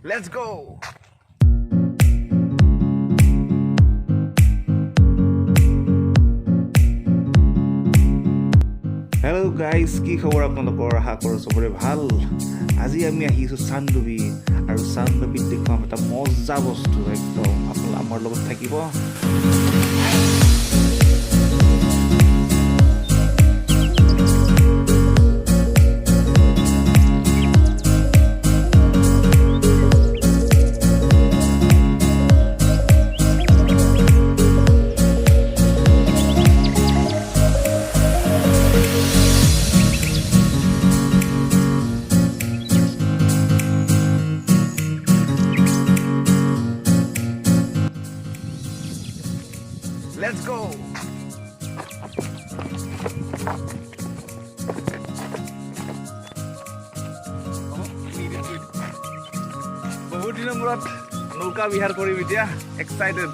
Let's go. Hello guys, কি খবৰ আপোনালোকৰ? আশা কৰোঁ চবৰে ভাল। আজি আমি আহিছোঁ চান্দুবি আৰু চান্দুবিত দেখুৱাম এটা মজা বস্তু একদম। আপোনালোক আমাৰ লগত থাকিব। Let's go. বহুত দিনৰ মূৰত নৌকা বিহাৰ কৰিম এতিয়া এক্সাইটেড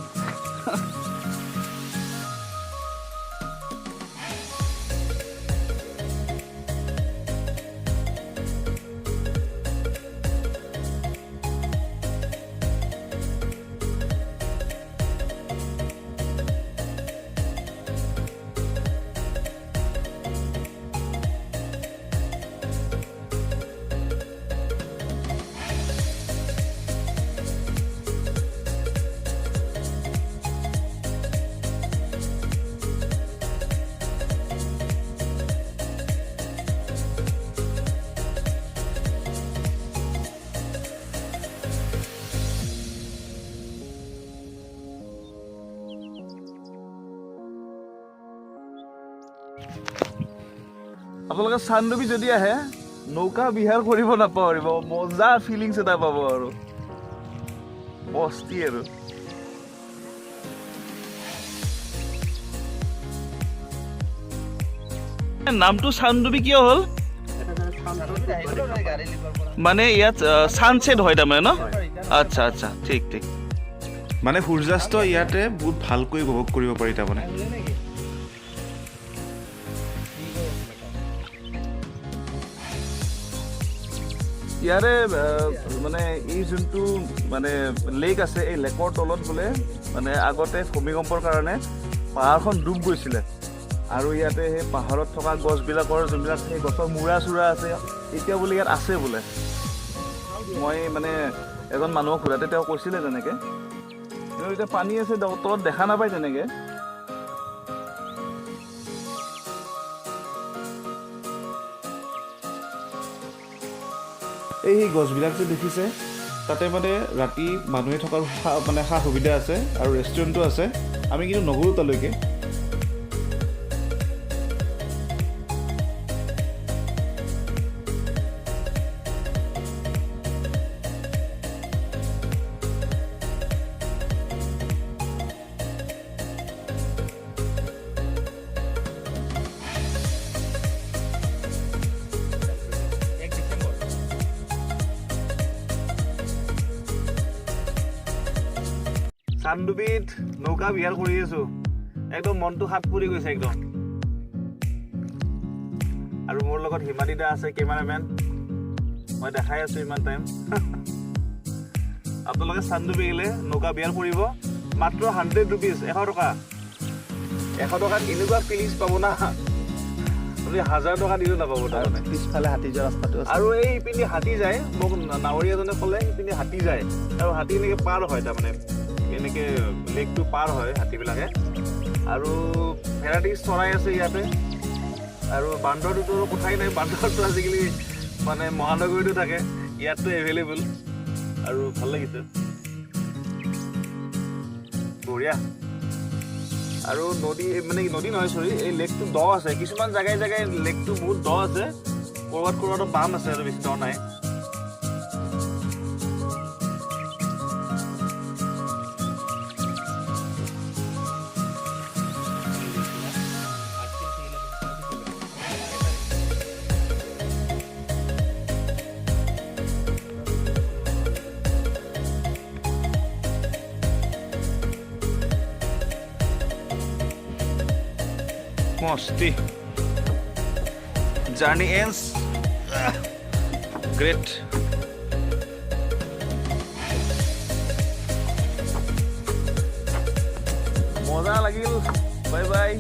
আপোনালোকে চান্দুবি যদি আহে নৌকা বিহাৰ কৰিব নাপাহৰিব মজা ফিলিংছ এটা পাব আৰু বস্তি আৰু নামটো চান্দুবি কিয় হ'ল মানে ইয়াত ছানছেট হয় তাৰমানে ন আচ্ছা আচ্ছা ঠিক ঠিক মানে সূৰ্যাস্ত ইয়াতে বহুত ভালকৈ উপভোগ কৰিব পাৰি তাৰমানে ইয়াৰে মানে এই যোনটো মানে লেক আছে এই লেকৰ তলত বোলে মানে আগতে ভূমিকম্পৰ কাৰণে পাহাৰখন ডুব গৈছিলে আৰু ইয়াতে সেই পাহাৰত থকা গছবিলাকৰ যোনবিলাক সেই গছৰ মূৰা চূৰা আছে এতিয়া বোলে ইয়াত আছে বোলে মই মানে এজন মানুহক ঘূৰাতে তেওঁ কৈছিলে তেনেকৈ কিন্তু এতিয়া পানী আছে তলত দেখা নাপায় তেনেকৈ এই গছবিলাক যে দেখিছে তাতে মানে ৰাতি মানুহে থকাৰ মানে সা সুবিধা আছে আৰু ৰেষ্টুৰেণ্টো আছে আমি কিন্তু নগলোঁ তালৈকে চান্দুবিত নৌকা বিহাৰ কৰি আছো একদম মনটো হাত পৰি গৈছে একদম আৰু মোৰ লগত হিমাদিদা আছে কেমেৰামেন মই দেখাই আছো ইমান টাইম আপোনালোকে চান্দুবি গ'লে নৌকা বিহাৰ কৰিব মাত্ৰ 100 rupees 100 টকা 100 টকাত এনেকুৱা ফিলিংছ পাব না আপুনি 1000 টকা দিলেও নাপাব তাৰমানে পিছফালে হাতী যোৱা ৰাস্তাটো আছে আৰু এই ইপিনে হাতী যায় মোক নাৱৰীয়াজনে ক'লে ইপিনে হাতী যায় আৰু হাতী এনেকৈ পাৰ হয় তাৰমানে এনেকৈ লেকটো পাৰ হয় হাতীবিলাকে আৰু ভেৰাইটিজ চৰাই আছে ইয়াতে আৰু বান্দৰটোতো কথাই নাই বান্দৰটো আজিকালি মানে মহানগৰীতো থাকে ইয়াততো এভেইলেবল আৰু ভাল লাগিছে বঢ়িয়া আৰু নদী মানে নদী নহয় চৰি এই লেকটো দ আছে কিছুমান জেগাই জেগাই লেকটো বহুত দ আছে ক'ৰবাত ক'ৰবাত বাম আছে আৰু বেছি দ নাই Masti. Journey ends. Great. মজা লাগিল বাই বাই